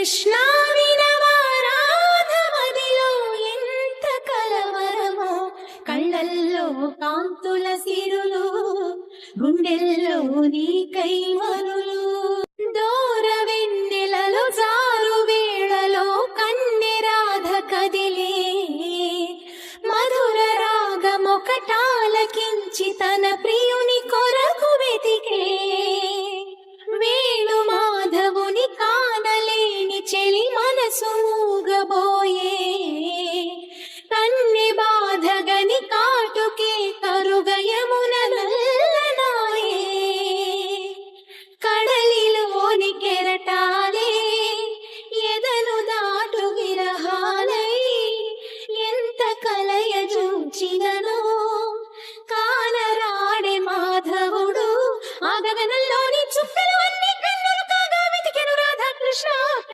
కృష్ణ వినవారాధమదిలో ఎంత కలవరమో, కళ్ళల్లో కాంతుల సిరులు, గుండెల్లో నీకై మరులు. దూర వెన్నెలలో జారు వేళలో కన్నెరాధ కదిలే, మధుర రాగమొకటాలకించి తన ప్రియుని కొరకు వెతికే. వేణు మాధవుని కానలేని చెలి మనసు